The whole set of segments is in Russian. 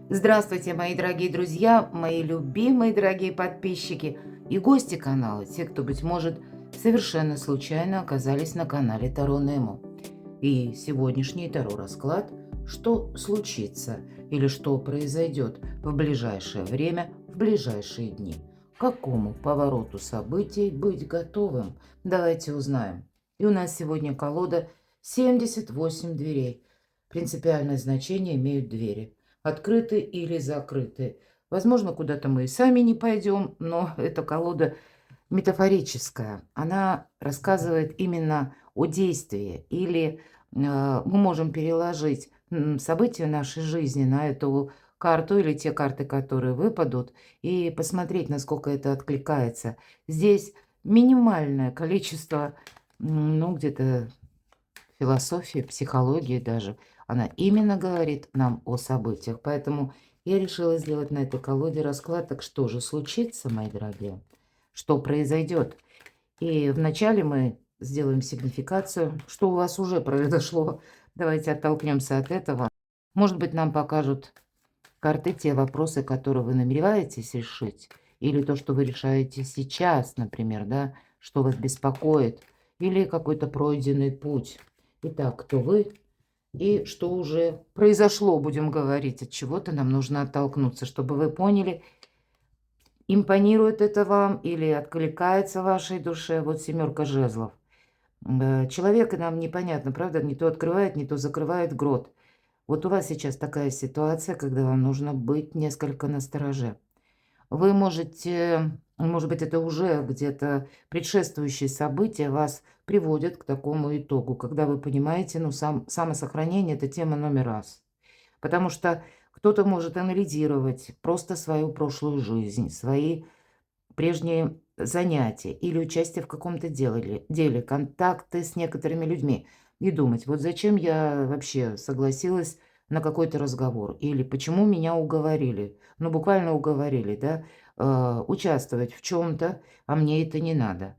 Здравствуйте, мои дорогие друзья, мои любимые дорогие подписчики и гости канала, те, кто, быть может, совершенно случайно оказались на канале Таро Немо. И сегодняшний Таро-расклад «Что случится?» или «Что произойдет в ближайшее время, в ближайшие дни?» К какому повороту событий быть готовым? Давайте узнаем. И у нас сегодня колода 78 дверей. Принципиальное значение имеют двери. Открыты или закрыты. Возможно, куда-то мы и сами не пойдем, но эта колода метафорическая. Она рассказывает именно о действии. Или мы можем переложить события нашей жизни на эту карту или те карты, которые выпадут, и посмотреть, насколько это откликается. Здесь минимальное количество, ну, где-то философии, психологии даже. Она именно говорит нам о событиях. Поэтому я решила сделать на этой колоде расклад. Так что же случится, мои дорогие? Что произойдет? И вначале мы сделаем сигнификацию, что у вас уже произошло. Давайте оттолкнемся от этого. Может быть, нам покажут карты те вопросы, которые вы намереваетесь решить, или то, что вы решаете сейчас, например, да, что вас беспокоит, или какой-то пройденный путь. Итак, кто вы и что уже произошло, будем говорить, от чего-то нам нужно оттолкнуться, чтобы вы поняли, импонирует это вам или откликается вашей душе. Вот семерка жезлов. Человека нам непонятно, правда, не то открывает, не то закрывает грот. Вот у вас сейчас такая ситуация, когда вам нужно быть несколько настороже. Вы можете, может быть, это уже где-то предшествующие события вас приводят к такому итогу, когда вы понимаете, ну, самосохранение – это тема номер раз. Потому что кто-то может анализировать просто свою прошлую жизнь, свои прежние занятия или участие в каком-то деле, контакты с некоторыми людьми и думать, вот зачем я вообще согласилась на какой-то разговор или почему меня уговорили, ну буквально уговорили, да, участвовать в чем-то, а мне это не надо.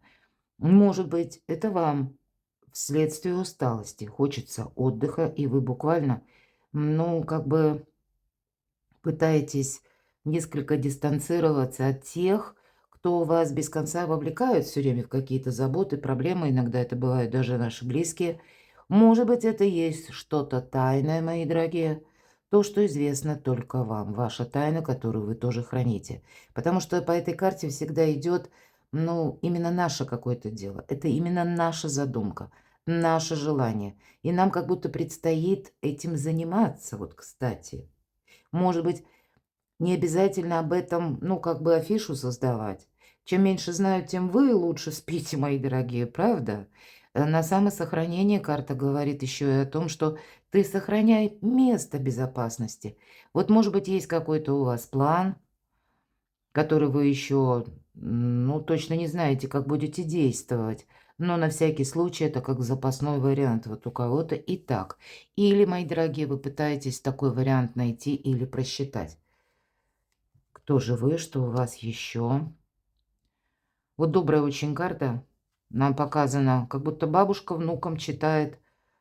Может быть, это вам вследствие усталости хочется отдыха, и вы буквально, ну, как бы пытаетесь несколько дистанцироваться от тех, кто вас без конца вовлекает все время в какие-то заботы, проблемы. Иногда это бывают даже наши близкие. Может быть, это есть что-то тайное, мои дорогие, то, что известно только вам, ваша тайна, которую вы тоже храните. Потому что по этой карте всегда идет, ну, именно наше какое-то дело. Это именно наша задумка, наше желание. И нам как будто предстоит этим заниматься, вот, кстати. Может быть, не обязательно об этом, ну, как бы афишу создавать. Чем меньше знают, тем вы лучше спите, мои дорогие, правда? На самосохранение карта говорит еще и о том, что ты сохраняй место безопасности. Вот, может быть, есть какой-то у вас план, который вы еще, ну, точно не знаете, как будете действовать. Но на всякий случай это как запасной вариант вот у кого-то и так. Или, мои дорогие, вы пытаетесь такой вариант найти или просчитать. Кто же вы, что у вас еще? Вот добрая очень карта. Нам показано, как будто бабушка внукам читает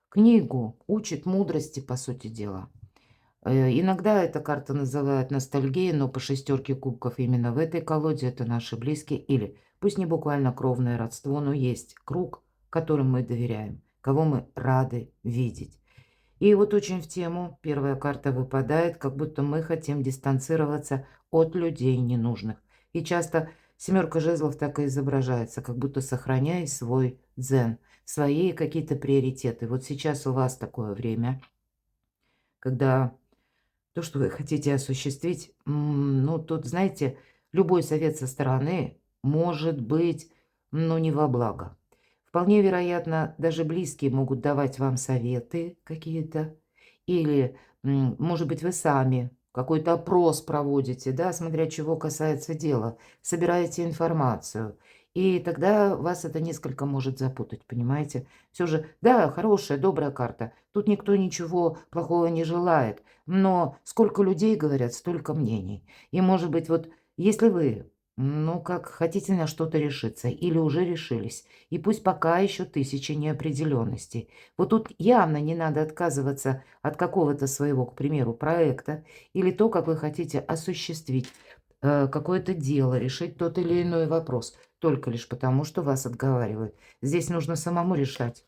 книгу, учит мудрости, по сути дела. Иногда эта карта называют ностальгией, но по шестерке кубков именно в этой колоде это наши близкие. Или, пусть не буквально кровное родство, но есть круг, которым мы доверяем, кого мы рады видеть. И вот очень в тему первая карта выпадает, как будто мы хотим дистанцироваться от людей ненужных. И часто семерка жезлов так и изображается, как будто сохраняя свой дзен, свои какие-то приоритеты. Вот сейчас у вас такое время, когда то, что вы хотите осуществить, ну, тут, знаете, любой совет со стороны может быть, ну, не во благо. Вполне вероятно, даже близкие могут давать вам советы какие-то. Или, может быть, вы сами какой-то опрос проводите, да, смотря чего касается дела, собираете информацию. И тогда вас это несколько может запутать, понимаете? Все же, да, хорошая, добрая карта. Тут никто ничего плохого не желает. Но сколько людей говорят, столько мнений. И, может быть, вот если вы Ну, как хотите на что-то решиться или уже решились. И пусть пока еще тысячи неопределенностей. Вот тут явно не надо отказываться от какого-то своего, к примеру, проекта или то, как вы хотите осуществить какое-то дело, решить тот или иной вопрос, только лишь потому, что вас отговаривают. Здесь нужно самому решать.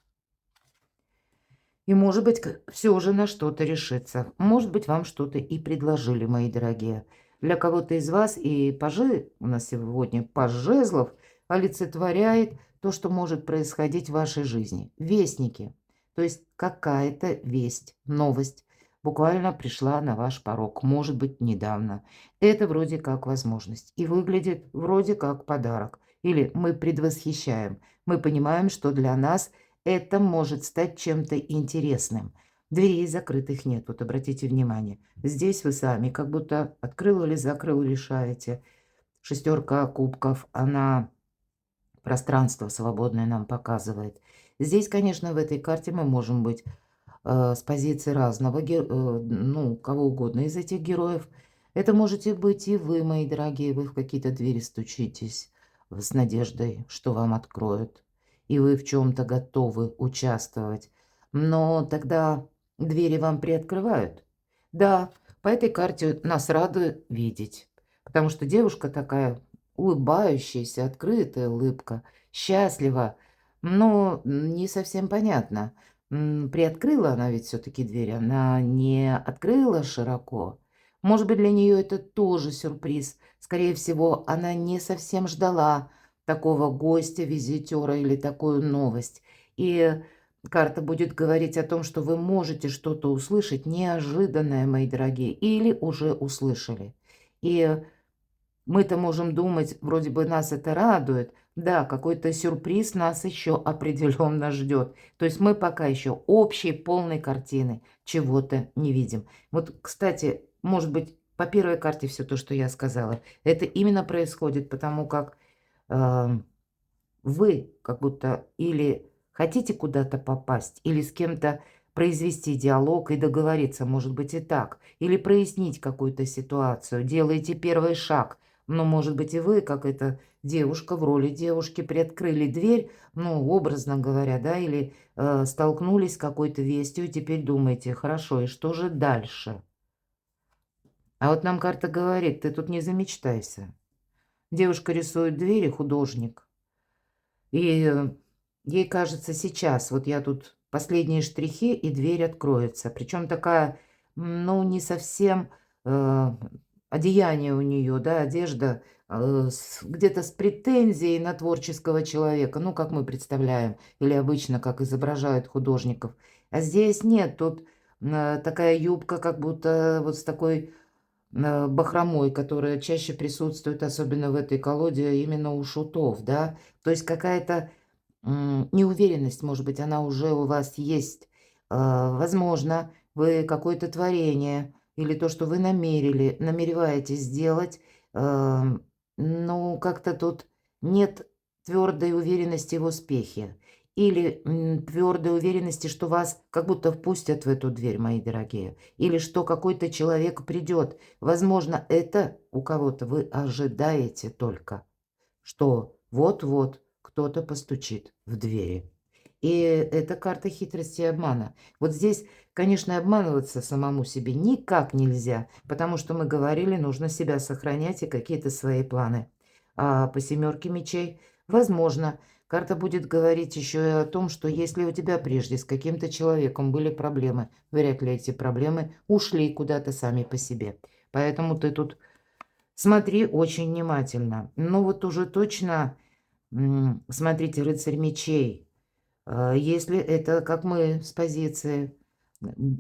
И, может быть, все же на что-то решиться. Может быть, вам что-то и предложили, мои дорогие. Для кого-то из вас и пажи, у нас сегодня паж жезлов, олицетворяет то, что может происходить в вашей жизни. Вестники. То есть какая-то весть, новость буквально пришла на ваш порог, может быть, недавно. Это вроде как возможность и выглядит вроде как подарок. Или мы предвосхищаем. Мы понимаем, что для нас это может стать чем-то интересным. Дверей закрытых нет, вот обратите внимание. Здесь вы сами как будто открыл или закрыл решаете. Шестерка кубков, она пространство свободное нам показывает. Здесь, конечно, в этой карте мы можем быть с позиции разного, ну, кого угодно из этих героев. Это можете быть и вы, мои дорогие, вы в какие-то двери стучитесь с надеждой, что вам откроют, и вы в чем-то готовы участвовать. Но тогда двери вам приоткрывают. Да, по этой карте нас рады видеть, потому что девушка такая улыбающаяся, открытая улыбка, счастлива, но не совсем понятно. Приоткрыла она ведь все таки дверь, она не открыла широко. Может быть, для нее это тоже сюрприз. Скорее всего, она не совсем ждала такого гостя, визитера или такую новость. И карта будет говорить о том, что вы можете что-то услышать неожиданное, мои дорогие, или уже услышали. И мы-то можем думать, вроде бы нас это радует. Да, какой-то сюрприз нас еще определенно ждет. То есть мы пока еще общей полной картины чего-то не видим. Вот, кстати, может быть, по первой карте все то, что я сказала, это именно происходит потому, как ам, вы как будто или хотите куда-то попасть, или с кем-то произвести диалог и договориться, может быть, и так, или прояснить какую-то ситуацию, делаете первый шаг. Но, может быть, и вы, как эта девушка в роли девушки, приоткрыли дверь, ну, образно говоря, да, или столкнулись с какой-то вестью, и теперь думаете, хорошо, и что же дальше? А вот нам карта говорит, ты тут не замечтайся. Девушка рисует двери, художник, и ей кажется, сейчас вот я тут последние штрихи, и дверь откроется. Причем такая, ну, не совсем одеяние у нее, да, одежда где-то с претензией на творческого человека, ну, как мы представляем, или обычно, как изображают художников. А здесь нет, тут такая юбка, как будто вот с такой бахромой, которая чаще присутствует, особенно в этой колоде, именно у шутов, да. То есть какая-то неуверенность, может быть, она уже у вас есть. Возможно, вы какое-то творение или то, что вы намереваетесь сделать, но как-то тут нет твердой уверенности в успехе. Или твердой уверенности, что вас как будто впустят в эту дверь, мои дорогие. Или что какой-то человек придет. Возможно, это у кого-то вы ожидаете только, что вот-вот кто-то постучит в двери. И это карта хитрости и обмана. Вот здесь, конечно, обманываться самому себе никак нельзя, потому что мы говорили, нужно себя сохранять и какие-то свои планы. А по семерке мечей, возможно, карта будет говорить еще и о том, что если у тебя прежде с каким-то человеком были проблемы, вряд ли эти проблемы ушли куда-то сами по себе. Поэтому ты тут смотри очень внимательно. Ну вот уже точно, смотрите, рыцарь мечей. Если это как мы с позиции,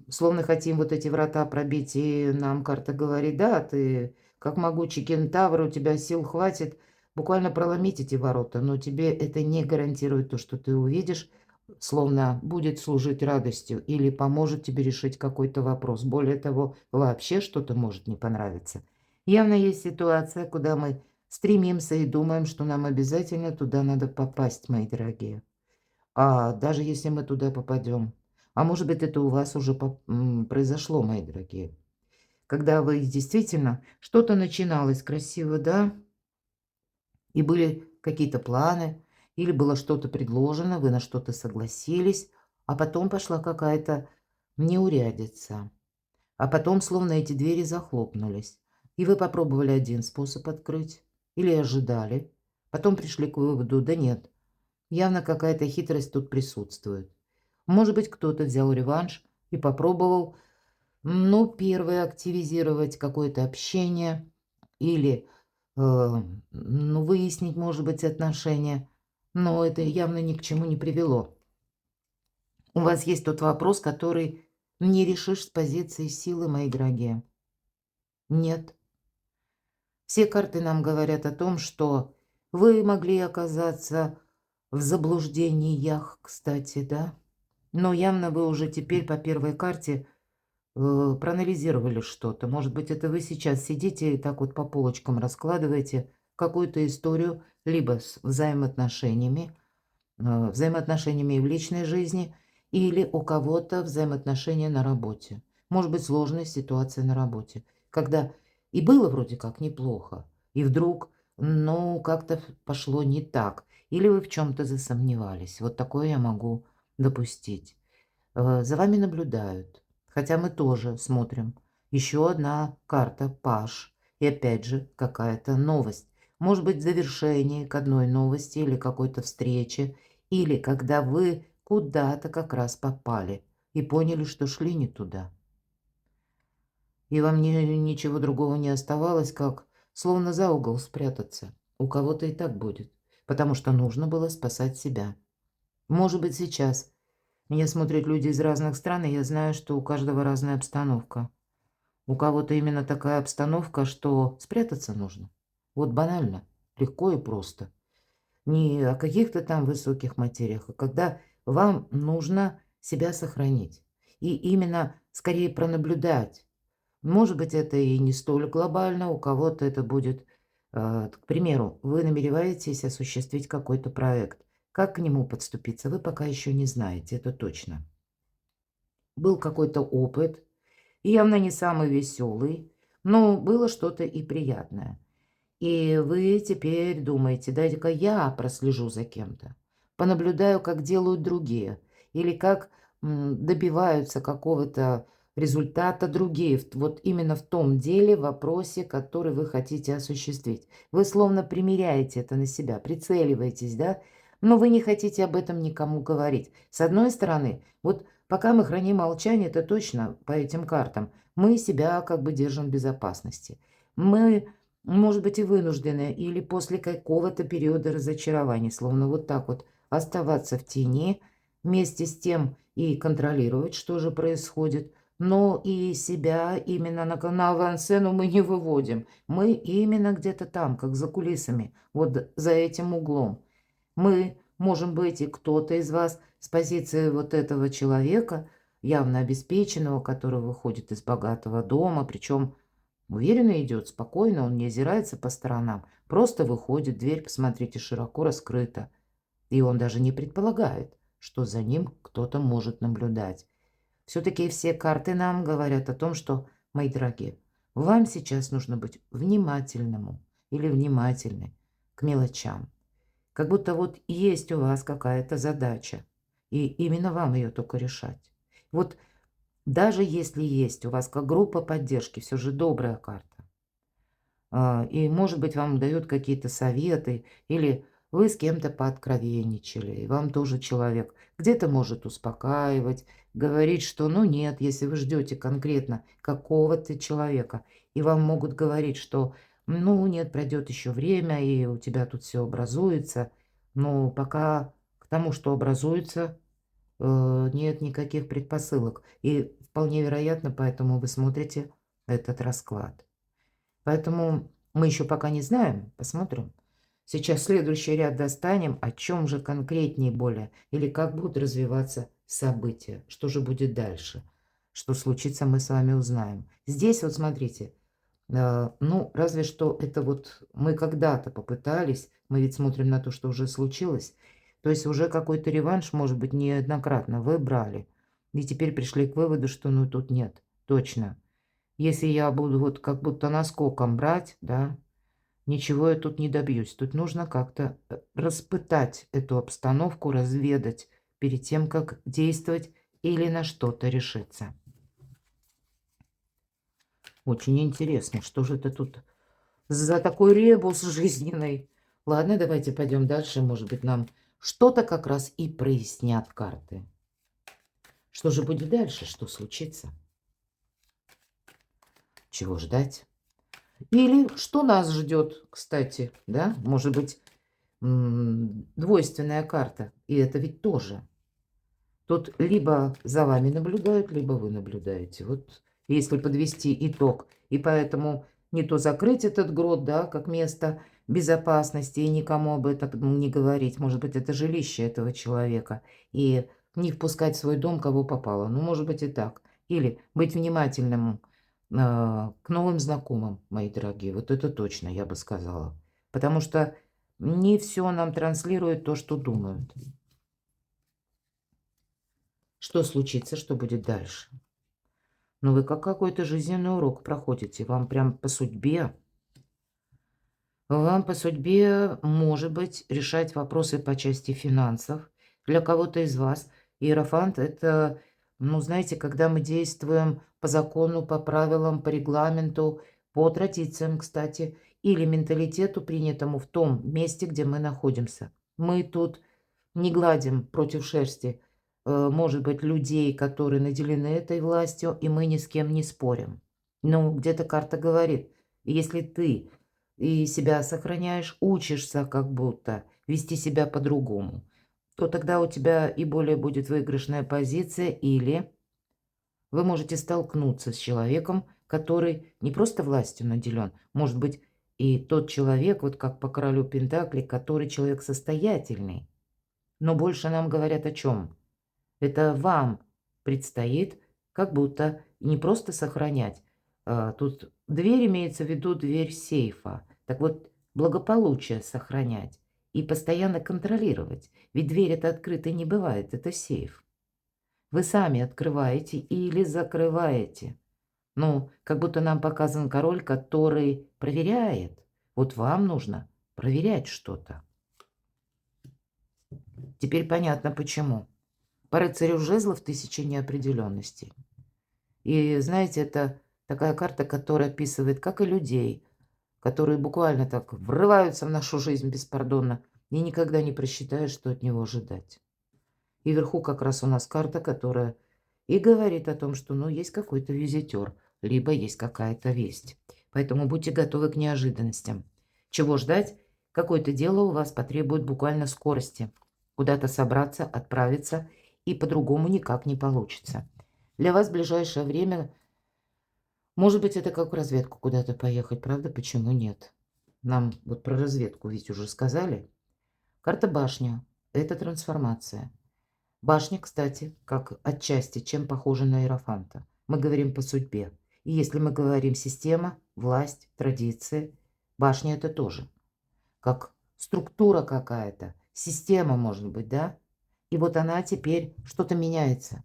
словно хотим вот эти врата пробить, и нам карта говорит, да, ты как могучий кентавр, у тебя сил хватит буквально проломить эти ворота, но тебе это не гарантирует то, что ты увидишь, словно будет служить радостью или поможет тебе решить какой-то вопрос. Более того, вообще что-то может не понравиться. Явно есть ситуация, куда мы стремимся и думаем, что нам обязательно туда надо попасть, мои дорогие. А даже если мы туда попадем, а может быть, это у вас уже произошло, мои дорогие, когда вы действительно что-то начиналось красиво, да, и были какие-то планы, или было что-то предложено, вы на что-то согласились, а потом пошла какая-то неурядица. А потом словно эти двери захлопнулись, и вы попробовали один способ открыть или ожидали, потом пришли к выводу: да нет, явно какая-то хитрость тут присутствует. Может быть, кто-то взял реванш и попробовал, ну, первый активизировать какое-то общение или, ну, выяснить, может быть, отношения, но это явно ни к чему не привело. У вас есть тот вопрос, который не решишь с позиции силы, мои дорогие. Нет. Все карты нам говорят о том, что вы могли оказаться в заблуждениях, кстати, да? Но явно вы уже теперь по первой карте проанализировали что-то. Может быть, это вы сейчас сидите и так вот по полочкам раскладываете какую-то историю либо с взаимоотношениями в личной жизни, или у кого-то взаимоотношения на работе. Может быть, сложная ситуация на работе, когда и было вроде как неплохо, и вдруг, ну, как-то пошло не так, или вы в чем-то засомневались. Вот такое я могу допустить. За вами наблюдают, хотя мы тоже смотрим. Еще одна карта Паш. И опять же какая-то новость. Может быть, завершение к одной новости или какой-то встрече, или когда вы куда-то как раз попали и поняли, что шли не туда. И вам ничего другого не оставалось, как словно за угол спрятаться. У кого-то и так будет, потому что нужно было спасать себя. Может быть, сейчас меня смотрят люди из разных стран, и я знаю, что у каждого разная обстановка. У кого-то именно такая обстановка, что спрятаться нужно. Вот банально, легко и просто. Не о каких-то там высоких материях, а когда вам нужно себя сохранить. И именно скорее пронаблюдать. Может быть, это и не столь глобально, у кого-то это будет, к примеру, вы намереваетесь осуществить какой-то проект. Как к нему подступиться, вы пока еще не знаете, это точно. Был какой-то опыт, и явно не самый веселый, но было что-то и приятное. И вы теперь думаете: дай-ка я прослежу за кем-то, понаблюдаю, как делают другие, или как добиваются какого-то результата другие, вот именно в том деле, вопросе, который вы хотите осуществить. Вы словно примеряете это на себя, прицеливаетесь, да, но вы не хотите об этом никому говорить. С одной стороны, вот пока мы храним молчание, это точно по этим картам, мы себя как бы держим в безопасности. Мы, может быть, и вынуждены или после какого-то периода разочарования, словно вот так вот оставаться в тени, вместе с тем и контролировать, что же происходит, но и себя именно на авансцену мы не выводим. Мы именно где-то там, как за кулисами, вот за этим углом. Мы можем быть, и кто-то из вас с позиции вот этого человека, явно обеспеченного, который выходит из богатого дома, причем уверенно идет, спокойно, он не озирается по сторонам, просто выходит, дверь, посмотрите, широко раскрыта. И он даже не предполагает, что за ним кто-то может наблюдать. Все-таки все карты нам говорят о том, что, мои дорогие, вам сейчас нужно быть внимательному или внимательной к мелочам. Как будто вот есть у вас какая-то задача, и именно вам ее только решать. Вот даже если есть у вас как группа поддержки, все же добрая карта, и, может быть, вам дают какие-то советы, или вы с кем-то пооткровенничали, и вам тоже человек где-то может успокаивать, говорить, что ну нет, если вы ждете конкретно какого-то человека, и вам могут говорить, что ну нет, пройдет еще время, и у тебя тут все образуется, но пока к тому, что образуется, нет никаких предпосылок. И вполне вероятно, поэтому вы смотрите этот расклад. Поэтому мы еще пока не знаем, посмотрим. Сейчас следующий ряд достанем, о чем же конкретнее более, или как будут развиваться события, что же будет дальше, что случится, мы с вами узнаем. Здесь вот смотрите, ну, разве что это вот мы когда-то попытались, мы ведь смотрим на то, что уже случилось, то есть уже какой-то реванш, может быть, неоднократно вы брали, и теперь пришли к выводу, что ну тут нет, точно. Если я буду вот как будто наскоком брать, да, ничего я тут не добьюсь. Тут нужно как-то распытать эту обстановку, разведать перед тем, как действовать или на что-то решиться. Очень интересно, что же это тут за такой ребус жизненный. Ладно, давайте пойдем дальше. Может быть, нам что-то как раз и прояснят карты. Что же будет дальше? Что случится? Чего ждать? Или что нас ждет, кстати, да? Может быть, двойственная карта. И это ведь тоже. Тут либо за вами наблюдают, либо вы наблюдаете. Вот если подвести итог. И поэтому не то закрыть этот грот, да, как место безопасности, и никому об этом не говорить. Может быть, это жилище этого человека. И не впускать в свой дом, кого попало. Ну, может быть, и так. Или быть внимательным к новым знакомым, мои дорогие. Вот это точно, я бы сказала. Потому что не все нам транслирует то, что думают. Что случится, что будет дальше? Ну, вы как какой-то жизненный урок проходите. Вам прям по судьбе. Вам по судьбе, может быть, решать вопросы по части финансов. Для кого-то из вас иерофант – это, ну, знаете, когда мы действуем по закону, по правилам, по регламенту, по традициям, кстати, или менталитету, принятому в том месте, где мы находимся. Мы тут не гладим против шерсти, может быть, людей, которые наделены этой властью, и мы ни с кем не спорим. Но где-то карта говорит, если ты и себя сохраняешь, учишься как будто вести себя по-другому, то тогда у тебя и более будет выигрышная позиция, или вы можете столкнуться с человеком, который не просто властью наделен, может быть, и тот человек, вот как по королю Пентаклей, который человек состоятельный. Но больше нам говорят о чем? Это вам предстоит как будто не просто сохранять. Тут дверь имеется в виду дверь сейфа. Так вот, благополучие сохранять и постоянно контролировать. Ведь дверь это открытой не бывает, это сейф. Вы сами открываете или закрываете. Ну, как будто нам показан король, который проверяет. Вот вам нужно проверять что-то. Теперь понятно почему. По рыцарю жезлов 1000 неопределенностей. И знаете, это такая карта, которая описывает, как и людей, которые буквально так врываются в нашу жизнь беспардонно и никогда не просчитают, что от него ожидать. И вверху как раз у нас карта, которая и говорит о том, что, ну, есть какой-то визитер, либо есть какая-то весть. Поэтому будьте готовы к неожиданностям. Чего ждать? Какое-то дело у вас потребует буквально скорости. Куда-то собраться, отправиться, и по-другому никак не получится. Для вас в ближайшее время, может быть, это как в разведку куда-то поехать, правда? Почему нет? Нам вот про разведку ведь уже сказали. Карта башня – это трансформация. Башня, кстати, как отчасти, чем похожа на иерофанта. Мы говорим по судьбе. И если мы говорим система, власть, традиции, башня это тоже. Как структура какая-то, система может быть, да? И вот она теперь что-то меняется.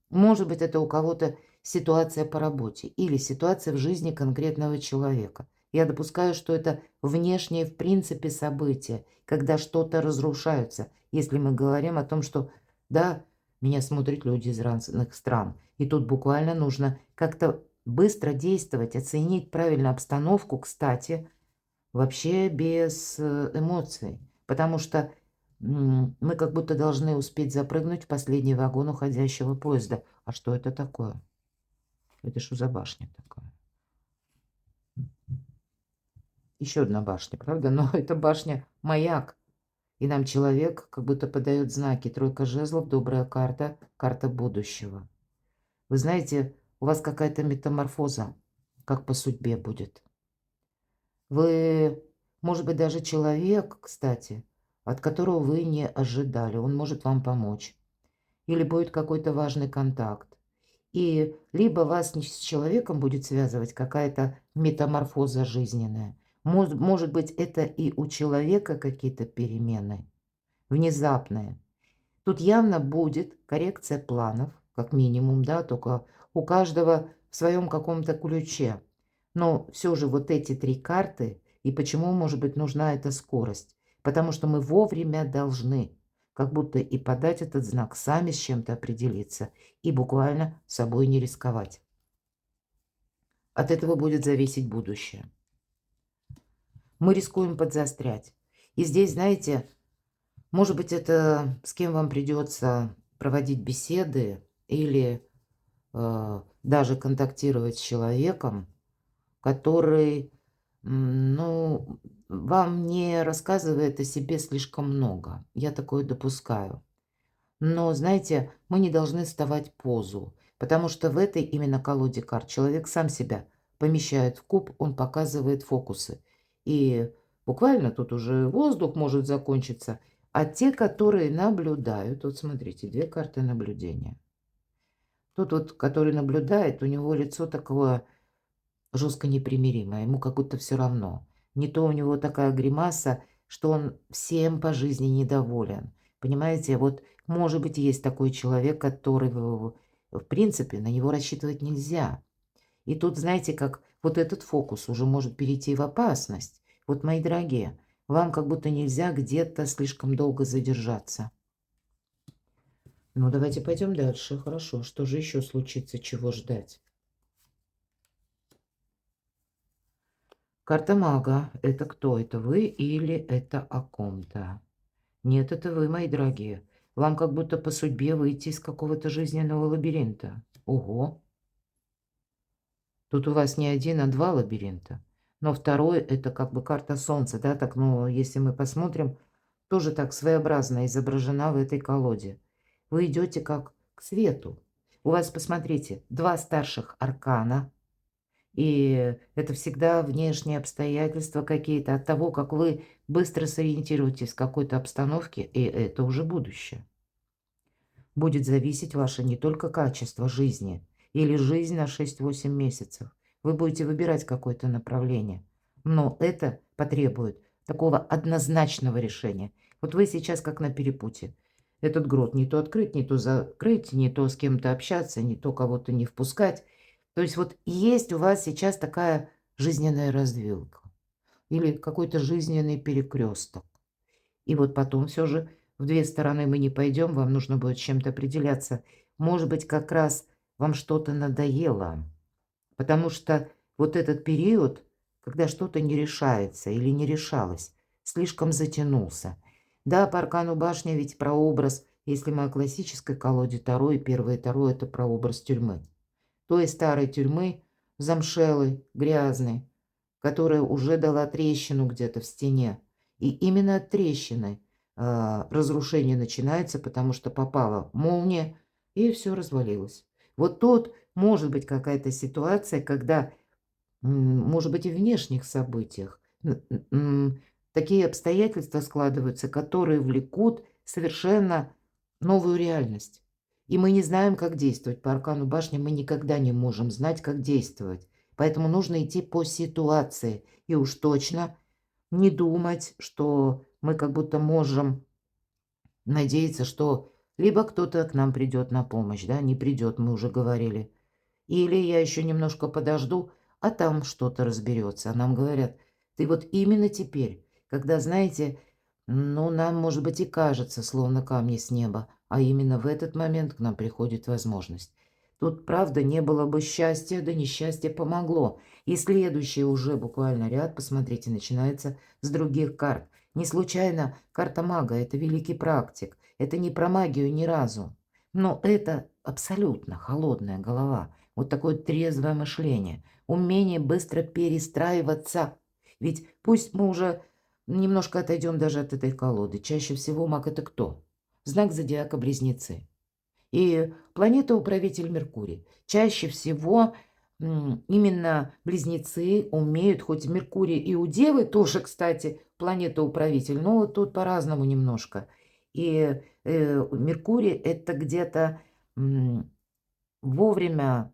Может быть, это у кого-то ситуация по работе или ситуация в жизни конкретного человека. Я допускаю, что это внешние, в принципе, события, когда что-то разрушается. Если мы говорим о том, что, да, меня смотрят люди из разных стран, и тут буквально нужно как-то быстро действовать, оценить правильно обстановку, кстати, вообще без эмоций. Потому что мы как будто должны успеть запрыгнуть в последний вагон уходящего поезда. А что это такое? Это что за башня такая? Еще одна башня, правда? Но это башня маяк. И нам человек как будто подает знаки. Тройка жезлов, добрая карта, карта будущего. Вы знаете, у вас какая-то метаморфоза, как по судьбе будет. Вы, может быть, даже человек, кстати, от которого вы не ожидали. Он может вам помочь. Или будет какой-то важный контакт. И либо вас с человеком будет связывать какая-то метаморфоза жизненная. Может быть, это и у человека какие-то перемены внезапные. Тут явно будет коррекция планов, как минимум, да, только у каждого в своем каком-то ключе. Но все же вот эти три карты И почему, может быть, нужна эта скорость? Потому что мы вовремя должны как будто и подать этот знак, сами с чем-то определиться и буквально собой не рисковать. От этого будет зависеть будущее. Мы рискуем подзастрять. И здесь, знаете, может быть, это с кем вам придется проводить беседы или даже контактировать с человеком, который, ну, вам не рассказывает о себе слишком много. Я такое допускаю. Но, знаете, мы не должны вставать в позу, потому что в этой именно колоде карт человек сам себя помещает в куб, он показывает фокусы. И буквально тут уже воздух может закончиться. А те, которые наблюдают, вот смотрите, 2 карты наблюдения. Тот вот, который наблюдает, у него лицо такое жестко непримиримое, ему как будто все равно. Не то у него такая гримаса, что он всем по жизни недоволен. Понимаете, вот, может быть, есть такой человек, который, в принципе, на него рассчитывать нельзя. И тут, знаете, как вот этот фокус уже может перейти в опасность. Вот, мои дорогие, вам как будто нельзя где-то слишком долго задержаться. Ну, давайте пойдем дальше. Хорошо, что же еще случится, чего ждать? Карта мага. Это кто? Это вы или это о ком-то? Нет, это вы, мои дорогие. Вам как будто по судьбе выйти из какого-то жизненного лабиринта. Ого! Тут у вас не один, а 2 лабиринта. Но второй — это как бы карта Солнца, да, так, ну, если мы посмотрим, тоже так своеобразно изображена в этой колоде. Вы идете как к свету. У вас, посмотрите, 2 старших аркана. И это всегда внешние обстоятельства какие-то от того, как вы быстро сориентируетесь в какой-то обстановке, и это уже будущее. Будет зависеть ваше не только качество жизни или жизнь на 6-8 месяцев. Вы будете выбирать какое-то направление, но это потребует такого однозначного решения. Вот вы сейчас как на перепутье. Этот грот не то открыть, не то закрыть, не то с кем-то общаться, не то кого-то не впускать. То есть вот есть у вас сейчас такая жизненная развилка или какой-то жизненный перекресток. И вот потом все же в 2 стороны мы не пойдем, вам нужно будет с чем-то определяться. Может быть, как раз вам что-то надоело, потому что вот этот период, когда что-то не решается или не решалось, слишком затянулся. Да, по аркану башни ведь прообраз, если мы о классической колоде Таро, и первое Таро — это прообраз тюрьмы. Той старой тюрьмы, замшелой, грязной, которая уже дала трещину где-то в стене. И именно от трещины разрушение начинается, потому что попала молния, и все развалилось. Вот тут может быть какая-то ситуация, когда, может быть, и в внешних событиях такие обстоятельства складываются, которые влекут совершенно новую реальность. И мы не знаем, как действовать. По аркану башни мы никогда не можем знать, как действовать. Поэтому нужно идти по ситуации. И уж точно не думать, что мы как будто можем надеяться, что либо кто-то к нам придет на помощь, да, не придет, мы уже говорили. Или я еще немножко подожду, а там что-то разберется. А нам говорят, ты вот именно теперь, когда, знаете, ну, нам, может быть, и кажется, словно камни с неба, а именно в этот момент к нам приходит возможность. Тут, правда, не было бы счастья, да несчастье помогло. И следующий уже буквально ряд, посмотрите, начинается с других карт. Не случайно карта мага — это великий практик. Это не про магию ни разу. Но это абсолютно холодная голова. Вот такое трезвое мышление. Умение быстро перестраиваться. Ведь пусть мы уже немножко отойдем даже от этой колоды. Чаще всего маг — это кто? Знак зодиака Близнецы. И планета-управитель Меркурий. Чаще всего именно Близнецы умеют, хоть Меркурий и у Девы тоже, кстати, планета-управитель, но вот тут по-разному немножко. И Меркурий — это где-то вовремя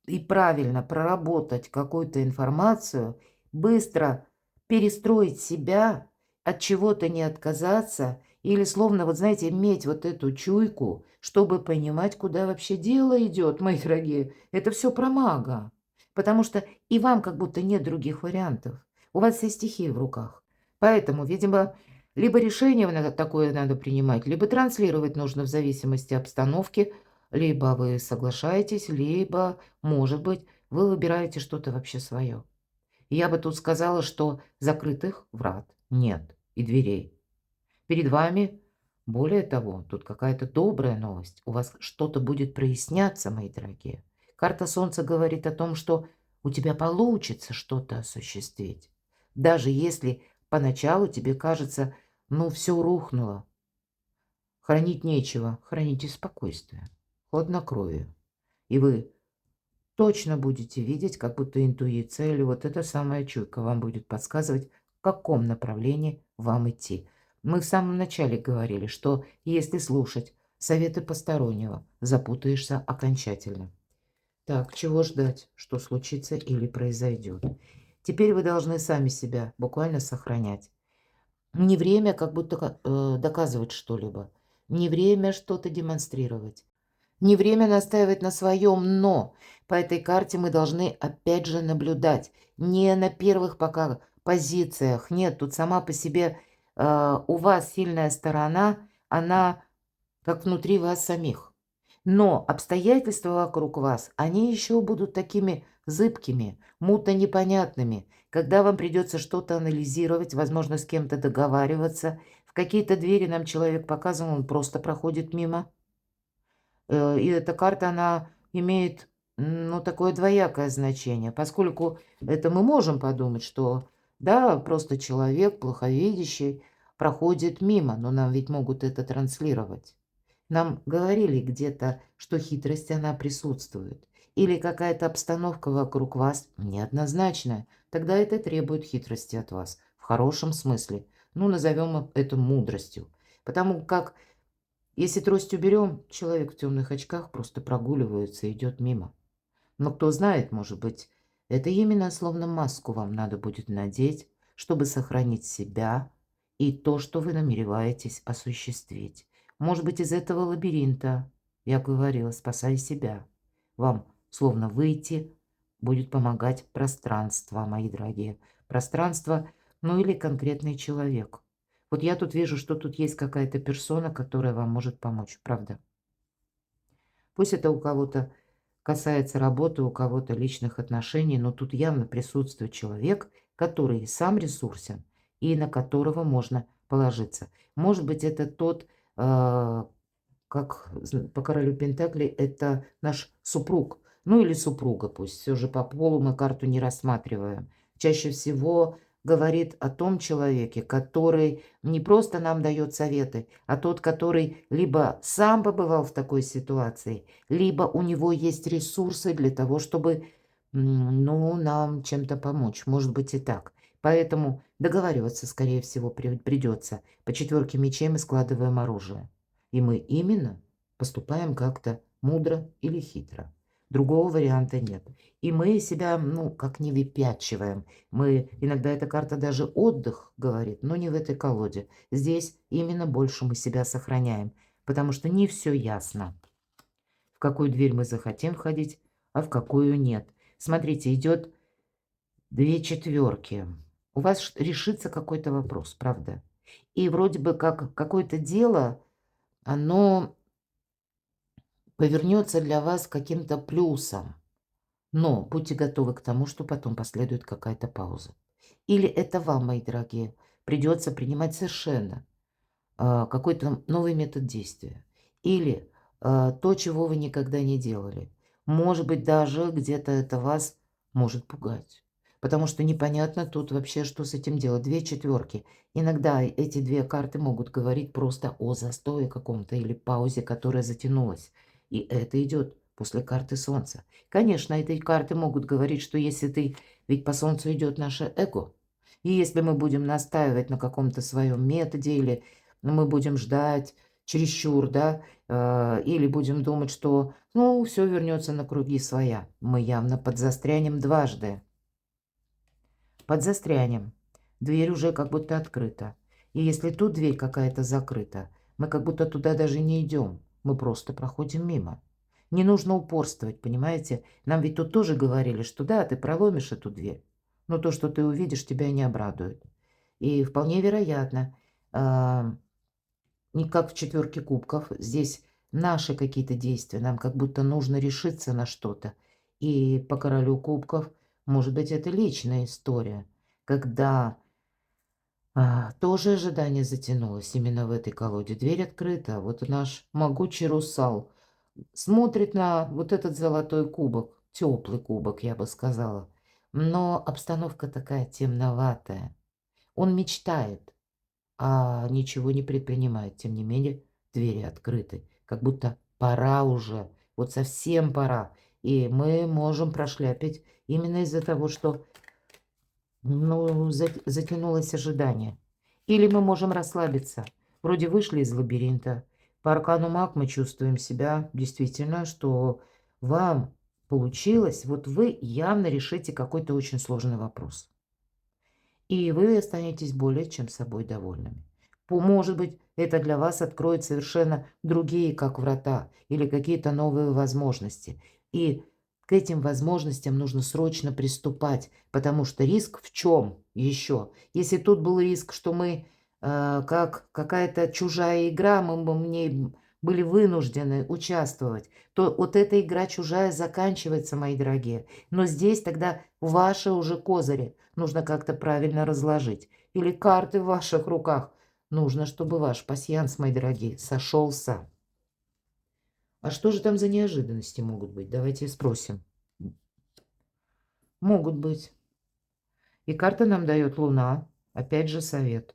и правильно проработать какую-то информацию, быстро перестроить себя, от чего-то не отказаться или словно, вот знаете, иметь вот эту чуйку, чтобы понимать, куда вообще дело идет, мои дорогие. Это все про мага. Потому что и вам как будто нет других вариантов. У вас все стихии в руках. Поэтому, видимо, либо решение такое надо принимать, либо транслировать нужно в зависимости от обстановки, либо вы соглашаетесь, либо, может быть, вы выбираете что-то вообще свое. Я бы тут сказала, что закрытых врат нет и дверей. Перед вами, более того, тут какая-то добрая новость. У вас что-то будет проясняться, мои дорогие. Карта Солнца говорит о том, что у тебя получится что-то осуществить. Даже если поначалу тебе кажется, ну, все рухнуло. Хранить нечего, храните спокойствие, хладнокровие. И вы точно будете видеть, как будто интуиция или вот эта самая чуйка вам будет подсказывать, в каком направлении вам идти. Мы в самом начале говорили, что если слушать советы постороннего, запутаешься окончательно. Так, чего ждать, что случится или произойдет? Теперь вы должны сами себя буквально сохранять. Не время как будто доказывать что-либо, не время что-то демонстрировать. Не время настаивать на своем, но по этой карте мы должны опять же наблюдать. Не на первых пока позициях. Нет, тут сама по себе у вас сильная сторона, она как внутри вас самих. Но обстоятельства вокруг вас, они еще будут такими зыбкими, мутно непонятными, когда вам придется что-то анализировать, возможно, с кем-то договариваться. В какие-то двери нам человек показывал, он просто проходит мимо. И эта карта, она имеет, ну, такое двоякое значение, поскольку это мы можем подумать, что, да, просто человек плоховидящий проходит мимо, но нам ведь могут это транслировать. Нам говорили где-то, что хитрость, она присутствует. Или какая-то обстановка вокруг вас неоднозначная. Тогда это требует хитрости от вас. В хорошем смысле. Ну, назовем это мудростью. Потому как если трость уберем, человек в темных очках просто прогуливается и идет мимо. Но кто знает, может быть, это именно словно маску вам надо будет надеть, чтобы сохранить себя и то, что вы намереваетесь осуществить. Может быть, из этого лабиринта, я говорила, спасай себя. Вам словно выйти будет помогать пространство, мои дорогие. Пространство, ну или конкретный человек. Вот я тут вижу, что тут есть какая-то персона, которая вам может помочь, правда. Пусть это у кого-то касается работы, у кого-то личных отношений, но тут явно присутствует человек, который и сам ресурсен, и на которого можно положиться. Может быть, это тот, как по королю Пентаклей, это наш супруг, ну или супруга пусть, все же по полу мы карту не рассматриваем. Чаще всего говорит о том человеке, который не просто нам дает советы, а тот, который либо сам побывал в такой ситуации, либо у него есть ресурсы для того, чтобы, ну, нам чем-то помочь. Может быть и так. Поэтому договариваться, скорее всего, придется. По четверке мечей мы складываем оружие. И мы именно поступаем как-то мудро или хитро. Другого варианта нет. И мы себя, ну, как не выпячиваем. Мы, иногда эта карта даже отдых говорит, но не в этой колоде. Здесь именно больше мы себя сохраняем, потому что не все ясно, в какую дверь мы захотим входить, а в какую нет. Смотрите, идет 2 четверки. У вас решится какой-то вопрос, правда? И вроде бы как какое-то дело, оно повернется для вас каким-то плюсом. Но будьте готовы к тому, что потом последует какая-то пауза. Или это вам, мои дорогие, придется принимать совершенно какой-то новый метод действия. Или то, чего вы никогда не делали. Может быть, даже где-то это вас может пугать. Потому что непонятно тут вообще, что с этим делать. 2 четверки. Иногда эти 2 карты могут говорить просто о застое каком-то или паузе, которая затянулась. И это идет после карты Солнца. Конечно, эти карты могут говорить, что если ты... Ведь по Солнцу идет наше эго. И если мы будем настаивать на каком-то своем методе, или мы будем ждать чересчур, да, или будем думать, что, ну, все вернется на круги своя, мы явно подзастрянем дважды. Подзастрянем. Дверь уже как будто открыта. И если тут дверь какая-то закрыта, мы как будто туда даже не идем, мы просто проходим мимо. Не нужно упорствовать, понимаете? Нам ведь тут тоже говорили, что да, ты проломишь эту дверь. но то, что ты увидишь, тебя не обрадует. И вполне вероятно, а, не как в четверке кубков, здесь наши какие-то действия, нам как будто нужно решиться на что-то. И по королю кубков, может быть, это личная история, когда тоже ожидание затянулось именно в этой колоде. Дверь открыта, вот наш могучий русал смотрит на вот этот золотой кубок, теплый кубок, я бы сказала. Но обстановка такая темноватая. Он мечтает, а ничего не предпринимает. Тем не менее, двери открыты. Как будто пора уже, вот совсем пора. И мы можем прошляпить именно из-за того, что затянулось ожидание. Или мы можем расслабиться. Вроде вышли из лабиринта. По аркану маг мы чувствуем себя действительно, что вам получилось, вот вы явно решите какой-то очень сложный вопрос. И вы останетесь более чем собой довольными. Может быть, это для вас откроет совершенно другие, как врата, или какие-то новые возможности. И к этим возможностям нужно срочно приступать, потому что риск в чем еще? Если тут был риск, что мы, как какая-то чужая игра, мы в ней были вынуждены участвовать, то вот эта игра чужая заканчивается, мои дорогие. Но здесь тогда ваши уже козыри нужно как-то правильно разложить. Или карты в ваших руках. Нужно, чтобы ваш пасьянс, мои дорогие, сошелся. А что же там за неожиданности могут быть? Давайте спросим. Могут быть. И карта нам дает Луна. Опять же совет.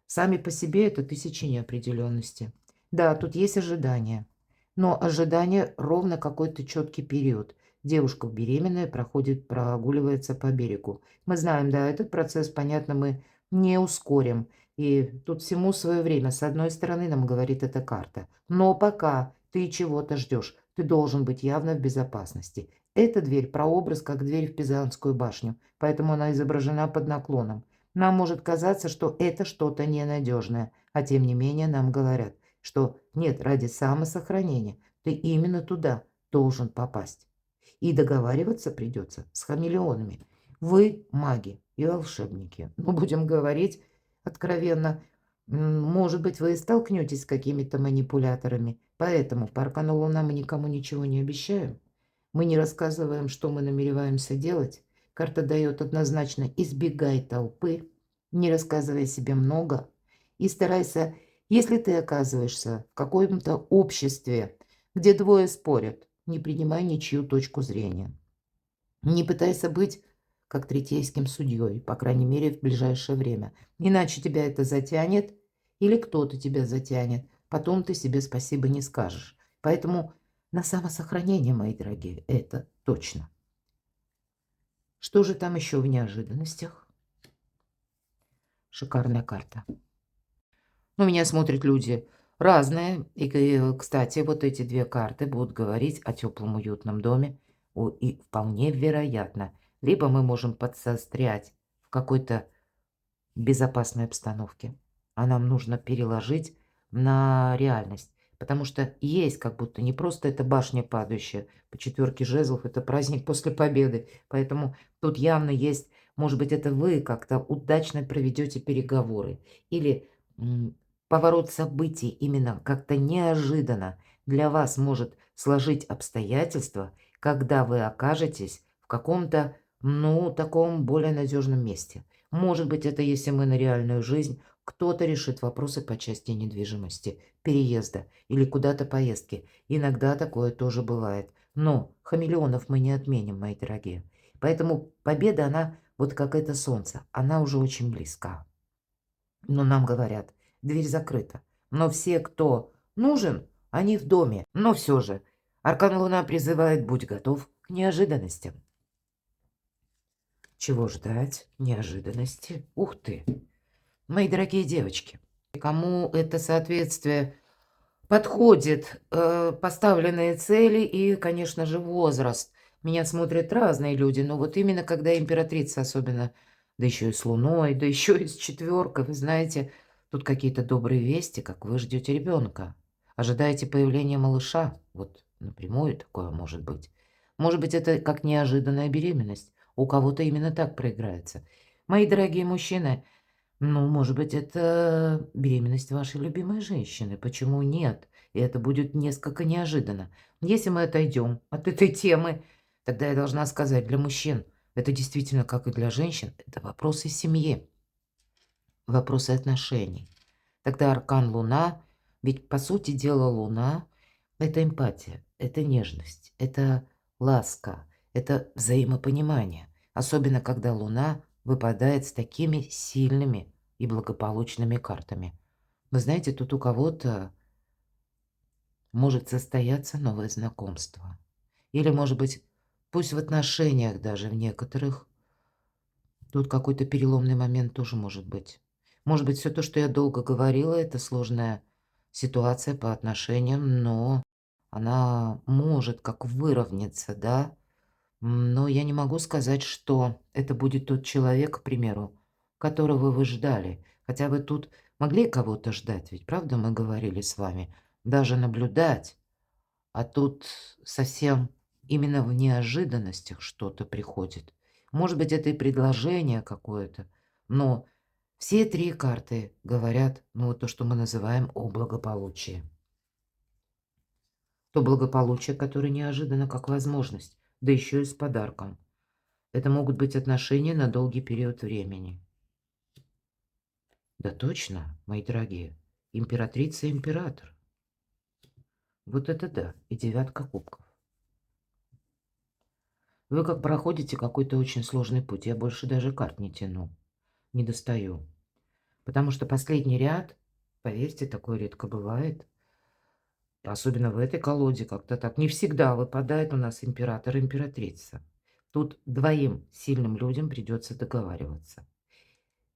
Сами по себе это тысячи неопределенности. Да, тут есть ожидания. Но ожидание ровно какой-то четкий период. Девушка беременная проходит, прогуливается по берегу. Мы знаем, да, этот процесс, понятно, мы не ускорим. И тут всему свое время. С одной стороны, нам говорит эта карта. Но пока ты чего-то ждешь, ты должен быть явно в безопасности. Эта дверь прообраз, как дверь в Пизанскую башню, поэтому она изображена под наклоном. Нам может казаться, что это что-то ненадежное, а тем не менее нам говорят, что нет, ради самосохранения ты именно туда должен попасть. И договариваться придется с хамелеонами. Вы маги и волшебники. Ну, будем говорить откровенно. Может быть, вы и столкнетесь с какими-то манипуляторами. Поэтому по аркану Луна мы никому ничего не обещаем. Мы не рассказываем, что мы намереваемся делать. Карта дает однозначно: избегай толпы, не рассказывай себе много и старайся, если ты оказываешься в каком-то обществе, где двое спорят, не принимай ничью точку зрения. Не пытайся быть как третейским судьей, по крайней мере, в ближайшее время. Иначе тебя это затянет или кто-то тебя затянет. Потом ты себе спасибо не скажешь. Поэтому на самосохранение, мои дорогие, это точно. Что же там еще в неожиданностях? Шикарная карта. Ну, меня смотрят люди разные. И, кстати, вот эти две карты будут говорить о теплом, уютном доме. И вполне вероятно, либо мы можем подсострять в какой-то безопасной обстановке, а нам нужно переложить на реальность. Потому что есть как будто не просто эта башня падающая, по четверке жезлов, это праздник после победы. Поэтому тут явно есть, может быть, это вы как-то удачно проведете переговоры. Или поворот событий именно как-то неожиданно для вас может сложить обстоятельства, когда вы окажетесь в каком-то, ну, таком более надежном месте. Может быть, это если мы на реальную жизнь, кто-то решит вопросы по части недвижимости, переезда или куда-то поездки. Иногда такое тоже бывает. Но хамелеонов мы не отменим, мои дорогие. Поэтому победа, она вот как это солнце, она уже очень близка. Но нам говорят, дверь закрыта. Но все, кто нужен, они в доме. Но все же, аркан Луна призывает: будь готов к неожиданностям. Чего ждать? Неожиданности. Ух ты! Мои дорогие девочки, кому это соответствие подходит, поставленные цели и, конечно же, возраст. Меня смотрят разные люди, но вот именно когда императрица особенно, да еще и с Луной, да еще и с четверкой, вы знаете, тут какие-то добрые вести, как вы ждете ребенка, ожидаете появления малыша, вот напрямую такое может быть. Может быть, это как неожиданная беременность. У кого-то именно так проиграется. Мои дорогие мужчины, ну, может быть, это беременность вашей любимой женщины. Почему нет? И это будет несколько неожиданно. Если мы отойдем от этой темы, тогда я должна сказать, для мужчин это действительно, как и для женщин, это вопросы семьи, вопросы отношений. Тогда аркан Луна, ведь по сути дела Луна– это эмпатия, это нежность, это ласка, это взаимопонимание. Особенно, когда Луна выпадает с такими сильными и благополучными картами. Вы знаете, тут у кого-то может состояться новое знакомство. Или, может быть, пусть в отношениях даже в некоторых, тут какой-то переломный момент тоже может быть. Может быть, все то, что я долго говорила, это сложная ситуация по отношениям, но она может как выровняться, да. Но я не могу сказать, что это будет тот человек, к примеру, которого вы ждали. Хотя вы тут могли кого-то ждать, ведь правда мы говорили с вами? Даже наблюдать. А тут совсем именно в неожиданностях что-то приходит. Может быть, это и предложение какое-то, но все три карты говорят, ну, вот то, что мы называем о благополучии. То благополучие, которое неожиданно как возможность, да еще и с подарком. Это могут быть отношения на долгий период времени. Да точно, мои дорогие. Императрица и император. Вот это да. И девятка кубков. Вы как проходите какой-то очень сложный путь. Я больше даже карт не тяну. Не достаю. Потому что последний ряд, поверьте, такое редко бывает. Особенно в этой колоде как-то так. Не всегда выпадает у нас император и императрица. Тут двоим сильным людям придется договариваться.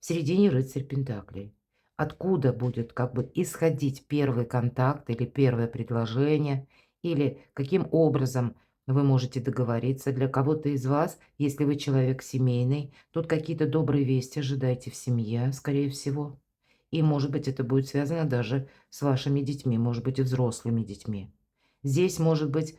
В середине рыцарь пентаклей. Откуда будет как бы исходить первый контакт или первое предложение, или каким образом вы можете договориться для кого-то из вас, если вы человек семейный, тут какие-то добрые вести ожидайте в семье, скорее всего. И, может быть, это будет связано даже с вашими детьми, может быть, и взрослыми детьми. Здесь, может быть,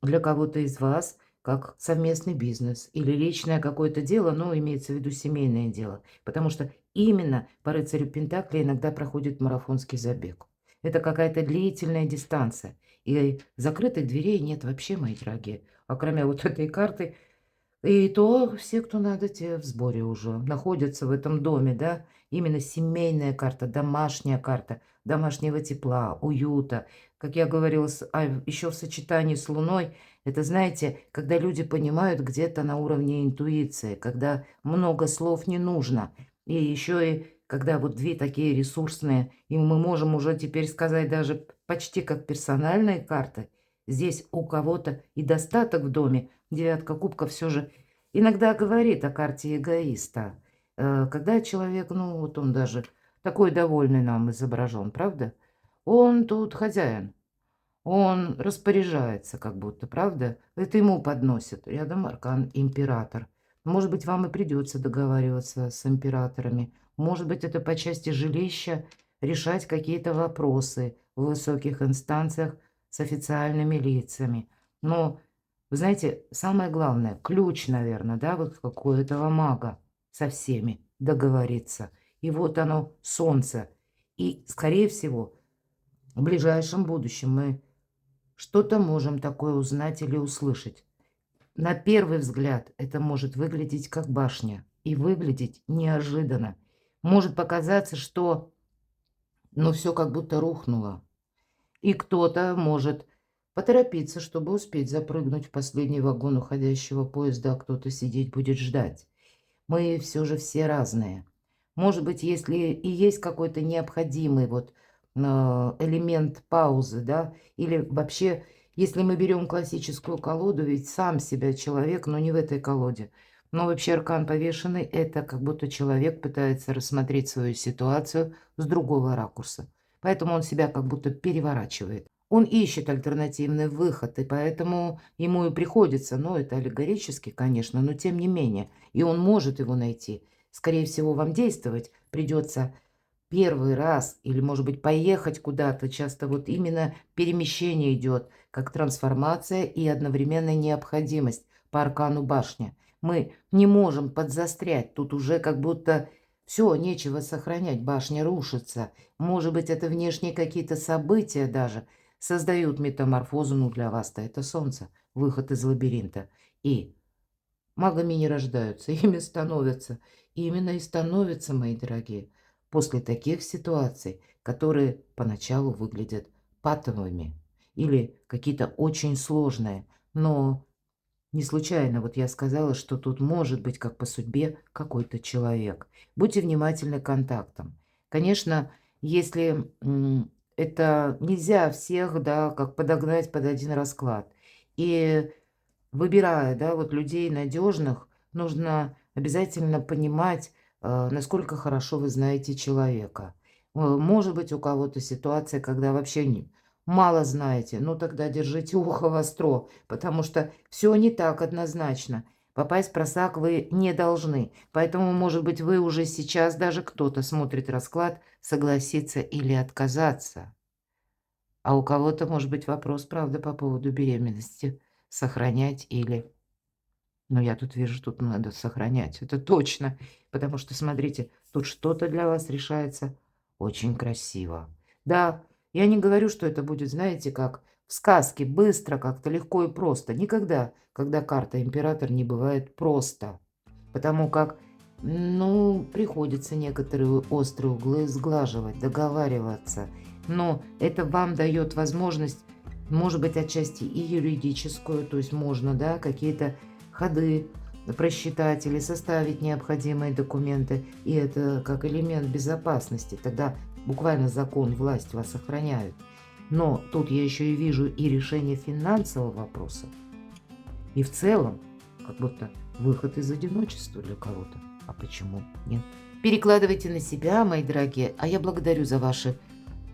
для кого-то из вас как совместный бизнес или личное какое-то дело, но имеется в виду семейное дело. Потому что именно по рыцарю Пентакли иногда проходит марафонский забег. Это какая-то длительная дистанция. И закрытых дверей нет вообще, мои дорогие. А кроме вот этой карты, и то все, кто надо, те в сборе уже находятся в этом доме, да. Именно семейная карта, домашняя карта, домашнего тепла, уюта. Как я говорила, еще в сочетании с Луной, это, знаете, когда люди понимают где-то на уровне интуиции, когда много слов не нужно. И еще и когда вот две такие ресурсные, и мы можем уже теперь сказать даже почти как персональные карты. Здесь у кого-то и достаток в доме. Девятка кубков все же иногда говорит о карте эгоиста. Когда человек, ну вот он даже такой довольный нам изображен, правда? Он тут хозяин. Он распоряжается как будто, правда? Это ему подносят. Рядом аркан император. Может быть, вам и придется договариваться с императорами. Может быть, это по части жилища решать какие-то вопросы в высоких инстанциях с официальными лицами. Но, вы знаете, самое главное, ключ, наверное, да, вот как у этого мага со всеми договориться. И вот оно, солнце. И, скорее всего, в ближайшем будущем мы что-то можем такое узнать или услышать. На первый взгляд это может выглядеть как башня и выглядеть неожиданно. Может показаться, что ну все как будто рухнуло. И кто-то может поторопиться, чтобы успеть запрыгнуть в последний вагон уходящего поезда, а кто-то сидеть будет ждать. Мы все же все разные. Может быть, если и есть какой-то необходимый вот элемент паузы, да, или вообще, если мы берем классическую колоду, ведь сам себя человек, но не в этой колоде. Но вообще аркан повешенный– это как будто человек пытается рассмотреть свою ситуацию с другого ракурса. Поэтому он себя как будто переворачивает. Он ищет альтернативный выход, и поэтому ему и приходится, ну, это аллегорически, конечно, но тем не менее, и он может его найти. Скорее всего, вам действовать придется первый раз или, может быть, поехать куда-то. Часто вот именно перемещение идет, как трансформация и одновременная необходимость по аркану башня. мы не можем подзастрять. Тут уже как будто все, нечего сохранять, башня рушится. Может быть, это внешние какие-то события даже создают метаморфозу, ну для вас-то это солнце, выход из лабиринта. И магами не рождаются, ими становятся. И именно и становятся, мои дорогие, после таких ситуаций, которые поначалу выглядят патовыми или какие-то очень сложные. Но не случайно вот я сказала, что тут может быть как по судьбе какой-то человек. Будьте внимательны к контактам. Конечно, если это нельзя всех, да, как подогнать под один расклад. И выбирая, да, вот людей надежных, нужно обязательно понимать, насколько хорошо вы знаете человека. Может быть, у кого-то ситуация, когда вообще мало знаете, ну тогда держите ухо востро, потому что все не так однозначно. Попасть в просак вы не должны. Поэтому, может быть, вы уже сейчас, даже кто-то смотрит расклад, согласиться или отказаться. А у кого-то может быть вопрос, правда, по поводу беременности. Сохранять или... Но я тут вижу, тут надо сохранять. Это точно. Потому что, смотрите, тут что-то для вас решается очень красиво. Да, я не говорю, что это будет, знаете, как в сказке, быстро, как-то легко и просто. Никогда, когда карта император, не бывает просто. Потому как, ну, приходится некоторые острые углы сглаживать, договариваться. Но это вам дает возможность, может быть, отчасти и юридическую, то есть можно, да, какие-то ходы просчитать или составить необходимые документы. И это как элемент безопасности. Тогда буквально закон, власть вас охраняют. Но тут я еще и вижу и решение финансового вопроса. И в целом, как будто выход из одиночества для кого-то. А почему нет? Перекладывайте на себя, мои дорогие. А я благодарю за ваши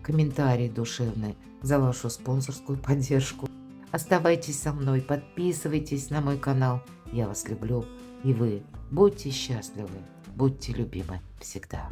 комментарии душевные, за вашу спонсорскую поддержку. Оставайтесь со мной, подписывайтесь на мой канал. Я вас люблю. И вы будьте счастливы, будьте любимы всегда.